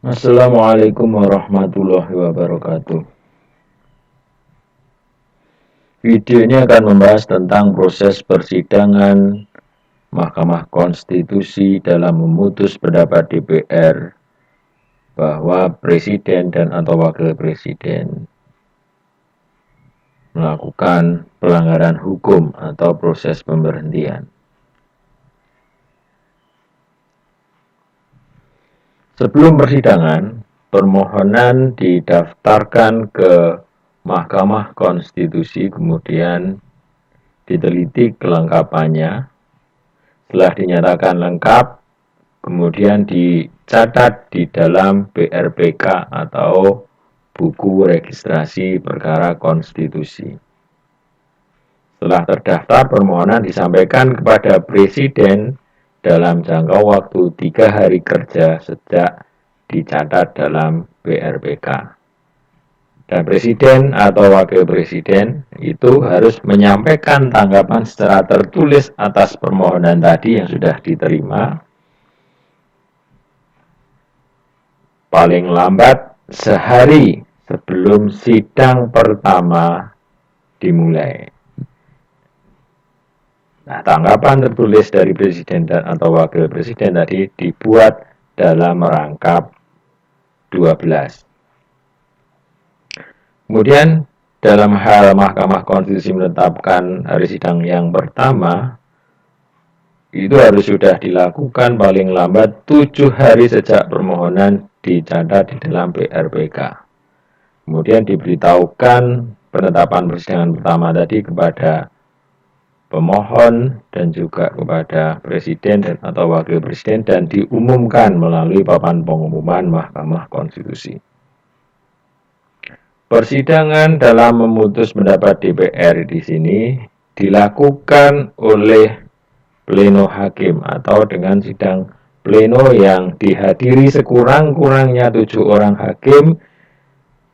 Assalamualaikum warahmatullahi wabarakatuh. Video ini akan membahas tentang proses persidangan Mahkamah Konstitusi dalam memutus pendapat DPR bahwa Presiden dan atau Wakil Presiden melakukan pelanggaran hukum atau proses pemberhentian. Sebelum persidangan, permohonan didaftarkan ke Mahkamah Konstitusi, kemudian diteliti kelengkapannya. Setelah dinyatakan lengkap, kemudian dicatat di dalam BRPK atau Buku Registrasi Perkara Konstitusi. Setelah terdaftar, permohonan disampaikan kepada Presiden dalam jangka waktu 3 hari kerja sejak dicatat dalam BRPK. Dan Presiden atau Wakil Presiden itu harus menyampaikan tanggapan secara tertulis atas permohonan tadi yang sudah diterima paling lambat sehari sebelum sidang pertama dimulai. Nah, tanggapan tertulis dari Presiden dan atau Wakil Presiden tadi dibuat dalam rangkap 12. Kemudian dalam hal Mahkamah Konstitusi menetapkan hari sidang yang pertama, itu harus sudah dilakukan paling lambat 7 hari sejak permohonan dicatat di dalam BRPK. Kemudian diberitahukan penetapan persidangan pertama tadi kepada pemohon dan juga kepada Presiden dan atau Wakil Presiden dan diumumkan melalui papan pengumuman Mahkamah Konstitusi. Persidangan dalam memutus pendapat DPR di sini dilakukan oleh pleno hakim atau dengan sidang pleno yang dihadiri sekurang-kurangnya 7 orang hakim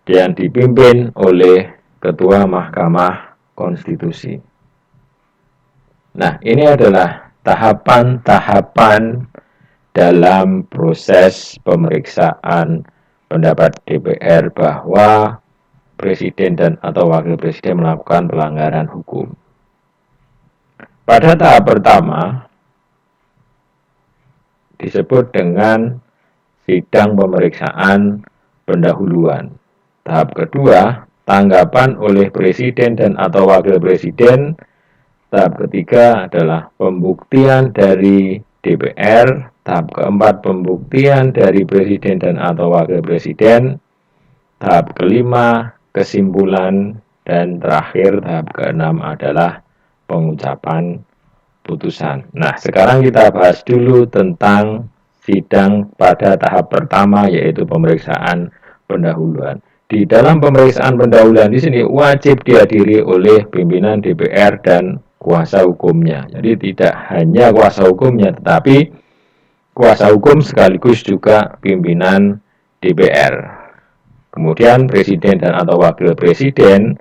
yang dipimpin oleh Ketua Mahkamah Konstitusi. Nah, ini adalah tahapan-tahapan dalam proses pemeriksaan pendapat DPR bahwa Presiden dan atau Wakil Presiden melakukan pelanggaran hukum. Pada tahap pertama disebut dengan sidang pemeriksaan pendahuluan. Tahap kedua, tanggapan oleh Presiden dan atau Wakil Presiden. Tahap ketiga adalah pembuktian dari DPR. Tahap keempat, pembuktian dari Presiden dan atau Wakil Presiden. Tahap kelima, kesimpulan. Dan terakhir, tahap keenam adalah pengucapan putusan. Nah, sekarang kita bahas dulu tentang sidang pada tahap pertama, yaitu pemeriksaan pendahuluan. Di dalam pemeriksaan pendahuluan di sini wajib dihadiri oleh pimpinan DPR dan kuasa hukumnya. Jadi tidak hanya kuasa hukumnya, tetapi kuasa hukum sekaligus juga pimpinan DPR. Kemudian Presiden dan atau Wakil Presiden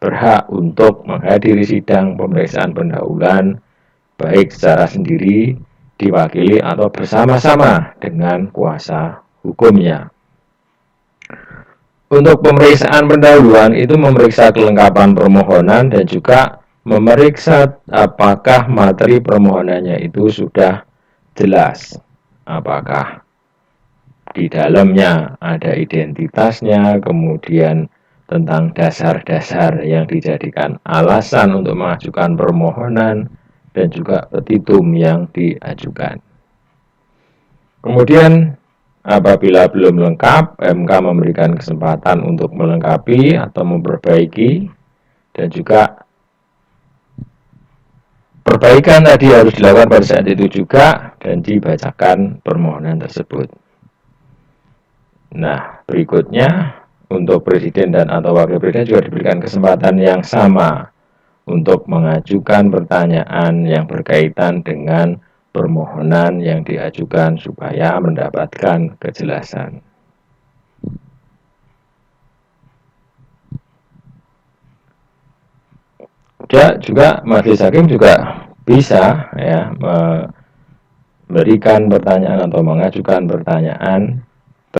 berhak untuk menghadiri sidang pemeriksaan pendahuluan baik secara sendiri, diwakili atau bersama-sama dengan kuasa hukumnya. Untuk pemeriksaan pendahuluan itu memeriksa kelengkapan permohonan dan juga memeriksa apakah materi permohonannya itu sudah jelas, apakah di dalamnya ada identitasnya, kemudian tentang dasar-dasar yang dijadikan alasan untuk mengajukan permohonan, dan juga petitum yang diajukan. Kemudian apabila belum lengkap, MK memberikan kesempatan untuk melengkapi atau memperbaiki, dan juga perbaikan tadi harus dilakukan pada saat itu juga dan dibacakan permohonan tersebut. Nah, berikutnya untuk Presiden dan atau Wakil Presiden juga diberikan kesempatan yang sama untuk mengajukan pertanyaan yang berkaitan dengan permohonan yang diajukan supaya mendapatkan kejelasan. Juga majelis hakim juga bisa ya memberikan pertanyaan atau mengajukan pertanyaan